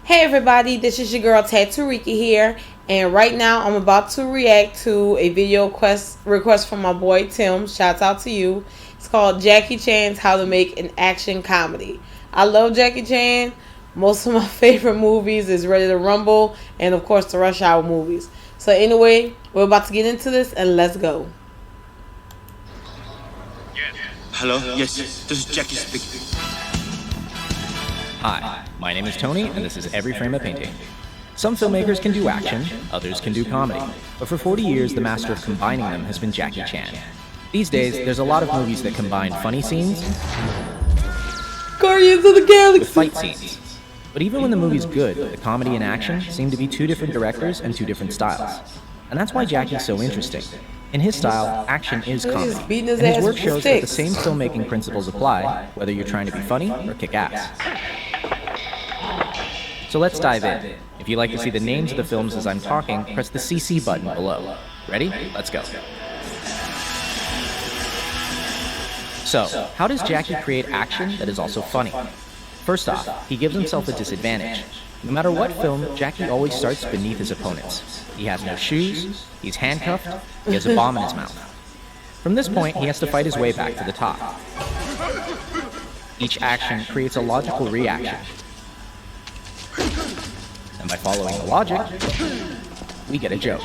Hey everybody, this is your girl Tattoo here, and right now I'm about to react to a video request from my boy Tim. Shouts out to you. It's called Jackie Chan's How to Make an Action Comedy. I love Jackie Chan. Most of my favorite movies is Ready to Rumble and of course the Rush Hour movies. So anyway, we're about to get into this and let's go. Hello? Yes, this is Jackie speaking. Hi, my name is Tony, and this is Every Frame a Painting. Some filmmakers can do action, others can do comedy, but for 40 years the master of combining them has been Jackie Chan. These days, there's a lot of movies that combine funny scenes Guardians of the Galaxy with fight scenes. But even when the movie's good, the comedy and action seem to be two different directors and two different styles. And that's why Jackie's so interesting. In his style, action is comedy, and his work shows that the same filmmaking principles apply, whether you're trying to be funny or kick ass. So let's dive in. If you'd like to see the names of the films as I'm talking, press the CC button below. Ready? Let's go. So, how does Jackie create action that is also funny? First off, he gives himself a disadvantage. No matter what film, Jackie always starts beneath his opponents. He has no shoes, he's handcuffed, he has a bomb in his mouth. From this point, he has to fight his way back to the top. Each action creates a logical reaction. And by following the logic, we get a joke.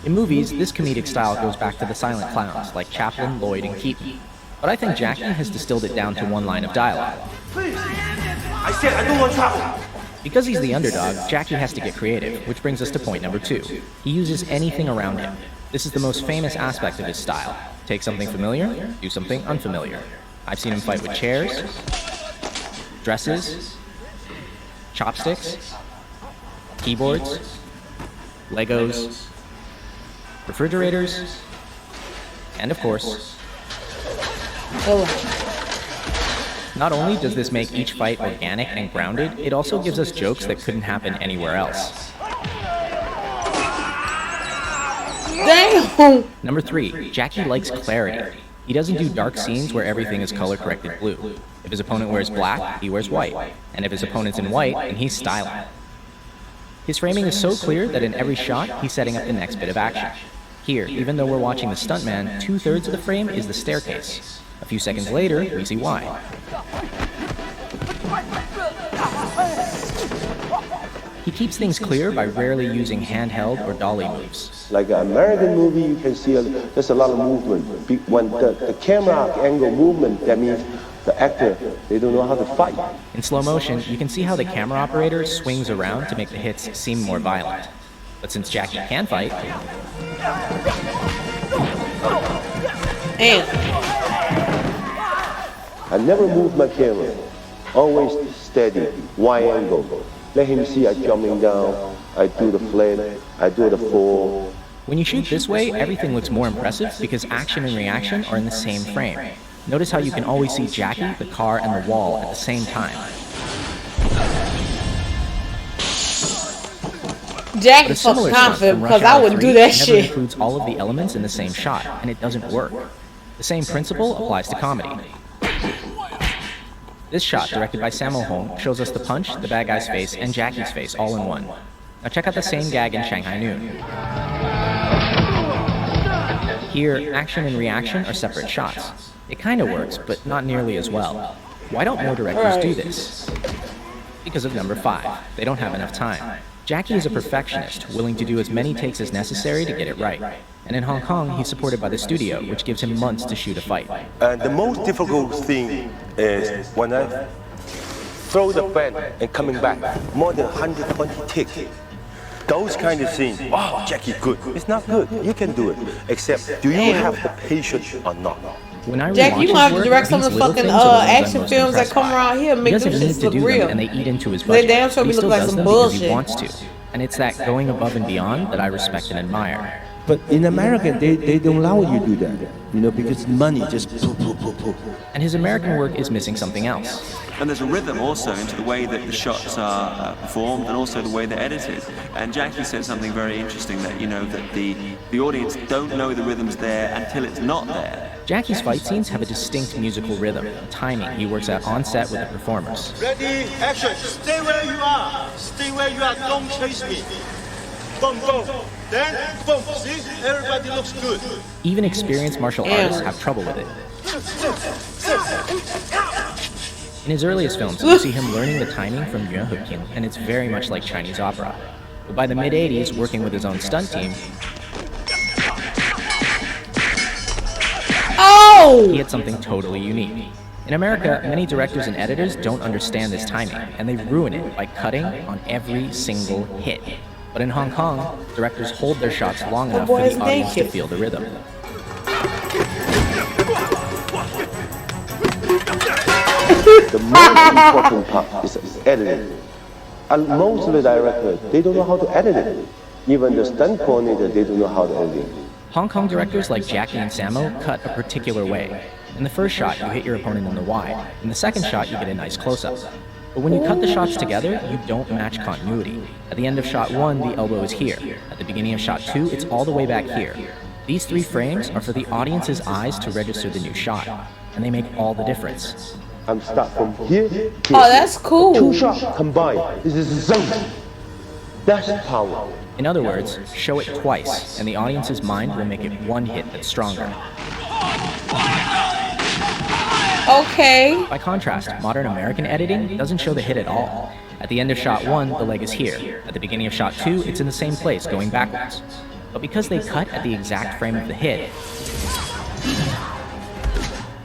In movies, this comedic style goes back to the silent clowns like Chaplin, Lloyd, and Keaton. But I think Jackie has distilled it down to one line of dialogue. I said I don't want trouble. Because he's the underdog, Jackie has to get creative, which brings us to point number 2. He uses anything around him. This is the most famous aspect of his style. Take something familiar, do something unfamiliar. I've seen him fight with chairs, dresses, chopsticks, keyboards, Legos, refrigerators, and of course, not only does this make each fight organic and grounded, it also gives us jokes that couldn't happen anywhere else. Damn! Number 3, Jackie likes clarity. He doesn't do dark scenes where everything is color-corrected blue. If his opponent wears black, he wears white. And if his opponent's in white, then he's styling. His framing is so clear that in every shot, he's setting up the next bit of action. Here, even though we're watching the stuntman, 2/3 of the frame is the staircase. A few seconds later, we see why. He keeps things clear by rarely using handheld or dolly moves. Like an American movie, you can see there's a lot of movement. When the camera angle movement, that means the actor, they don't know how to fight. In slow motion, you can see how the camera operator swings around to make the hits seem more violent. But since Jackie can fight, I never move my camera. Always steady, wide angle. Let him see I jumping down, I do the flat, I do the fall. when you shoot this way, everything looks more impressive because action and reaction are in the same frame. Notice how you can always see Jackie, the car, and the wall at the same time. Jackie's so confident because I wouldn't do that shit. Never includes all of the elements in the same shot, and it doesn't work. The same principle applies to comedy. This shot, directed by Sammo Hung, shows us the punch, the bad guy's face, and Jackie's face all in one. Now check out the same gag in Shanghai Noon. Here, action and reaction are separate shots. It kind of works, but not nearly as well. Why don't more directors do this? Because of number 5. They don't have enough time. Jackie is a perfectionist, willing to do as many takes as necessary to get it right. And in Hong Kong, he's supported by the studio, which gives him months to shoot a fight. The most difficult thing is when I throw the fan and coming back, more than 120 ticks. Those kind of scenes, wow, Jackie, good. It's not good. You can do it. Except, do you have the patience or not? When I Jack, you gonna have to direct some of the fucking action films that come around here and make them shit look real. And they eat into his budget. They damn sure He be looking still like does some them because bullshit. he wants to. And it's that going above and beyond that I respect and admire. But in America, they don't allow you to do that, because money just poof. And his American work is missing something else. And there's a rhythm also into the way that the shots are performed and also the way they're edited. And Jackie said something very interesting that, that the audience don't know the rhythm's there until it's not there. Jackie's fight scenes have a distinct musical rhythm, timing he works out on set with the performers. Ready, action. Stay where you are. Stay where you are, don't chase me. Boom, boom. Then, boom. See? Everybody looks good. Even experienced martial artists have trouble with it. In his earliest films, you see him learning the timing from Yuan Huqin, and it's very much like Chinese opera. But by the mid-80s, working with his own stunt team, he had something totally unique. In America, many directors and editors don't understand this timing, and they ruin it by cutting on every single hit. But in Hong Kong, directors hold their shots long enough for the audience to feel the rhythm. The most important part is editing. And most of the directors, they don't know how to edit it. Even the stunt coordinator, they don't know how to edit it. Hong Kong directors like Jackie and Sammo cut a particular way. In the first shot, you hit your opponent in the wide. In the second shot, you get a nice close-up. But when you cut the shots together, you don't match continuity. At the end of shot 1, the elbow is here. At the beginning of shot 2, it's all the way back here. These 3 frames are for the audience's eyes to register the new shot, and they make all the difference. I'm start from here. Oh, that's cool. 2 shots combined. This is zone. That's power. In other words, show it twice, and the audience's mind will make it one hit that's stronger. Okay. By contrast, modern American editing doesn't show the hit at all. At the end of shot 1, the leg is here. At the beginning of shot 2, it's in the same place, going backwards. But because they cut at the exact frame of the hit,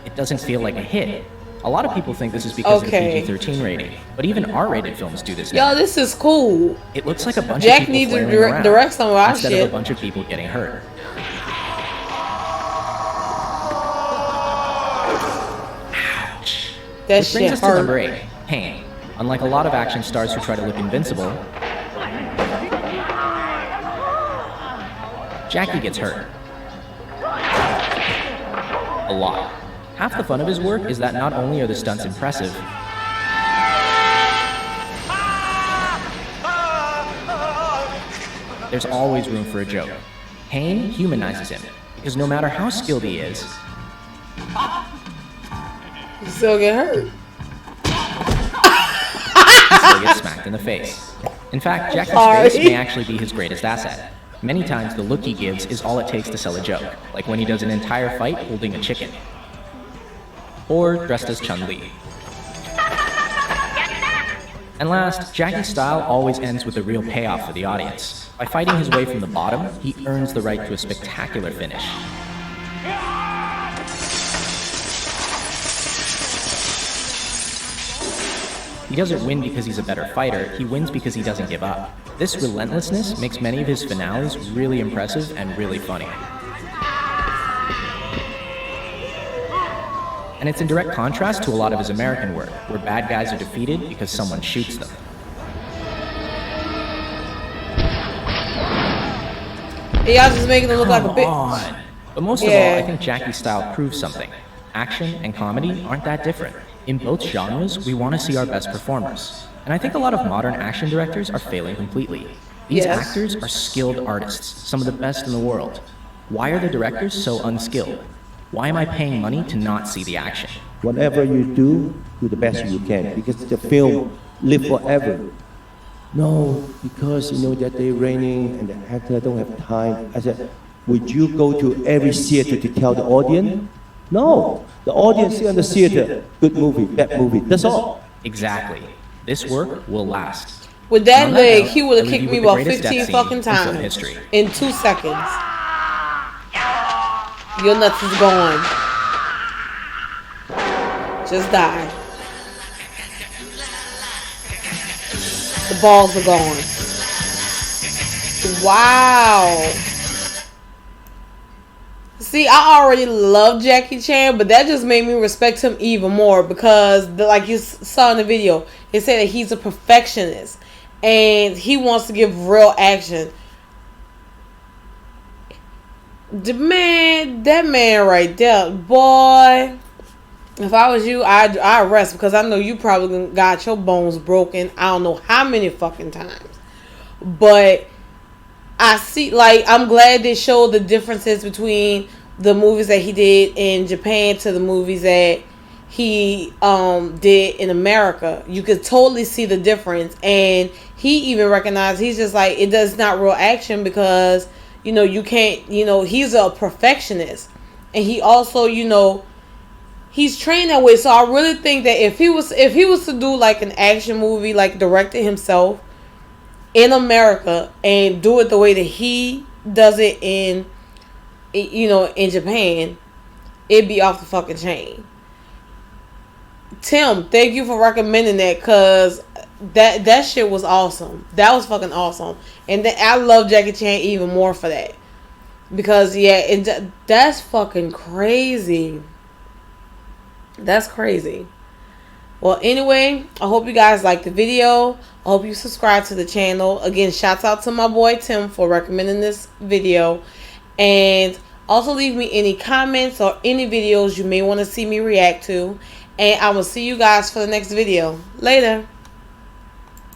it doesn't feel like a hit. A lot of people think this is because of the PG-13 rating, but even R-rated films do this now. Yo, this is cool. It looks like a bunch Jack of people needs to flailing around direct some of our instead shit. of a bunch of people getting hurt. Ouch. That Which brings shit us to hurt. number 8, pain. Unlike a lot of action stars who try to look invincible, Jackie gets hurt. A lot. Half the fun of his work is that not only are the stunts impressive, there's always room for a joke. Pain humanizes him, because no matter how skilled he is, You still get hurt. he still gets smacked in the face. In fact, Jackie's face may actually be his greatest asset. Many times, the look he gives is all it takes to sell a joke, like when he does an entire fight holding a chicken. Or dressed as Chun-Li. And last, Jackie's style always ends with a real payoff for the audience. By fighting his way from the bottom, he earns the right to a spectacular finish. He doesn't win because he's a better fighter, he wins because he doesn't give up. This relentlessness makes many of his finales really impressive and really funny. And it's in direct contrast to a lot of his American work, where bad guys are defeated because someone shoots them. Y'all just making it look like a bitch. On. But most of all, I think Jackie's style proves something. Action and comedy aren't that different. In both genres, we want to see our best performers. And I think a lot of modern action directors are failing completely. These actors are skilled artists, some of the best in the world. Why are the directors so unskilled? Why am I paying money to not see the action? Whatever you do the best you can, because the film live forever. No, because you know that they're raining and the actor don't have time. I said, would you go to every theater to tell the audience? No, the audience see on the theater, good movie, bad movie, that's all. Exactly. This work will last. With that On leg, note, he would I have leave kicked you me with the about greatest 15 death scene fucking in film times history. in 2 seconds. Your nuts is gone. Just die. The balls are gone. Wow. See, I already love Jackie Chan, but that just made me respect him even more because, like you saw in the video, it said that he's a perfectionist and he wants to give real action. That man right there, boy. If I was you, I'd rest because I know you probably got your bones broken. I don't know how many fucking times, but I see. Like, I'm glad they showed the differences between the movies that he did in Japan to the movies that he did in America. You could totally see the difference. And he even recognized, he's just like, it does not real action because, you know, you can't, you know, he's a perfectionist. And he also, you know, he's trained that way. So I really think that if he was to do like an action movie, like direct it himself in America and do it the way that he does it in, you know, in Japan, it'd be off the fucking chain. Tim, thank you for recommending that, because that shit was awesome. That was fucking awesome. And I love Jackie Chan even more for that. Because, yeah, that's fucking crazy. That's crazy. Well, anyway, I hope you guys liked the video. I hope you subscribe to the channel. Again, shouts out to my boy Tim for recommending this video. And also leave me any comments or any videos you may want to see me react to. And I will see you guys for the next video. Later.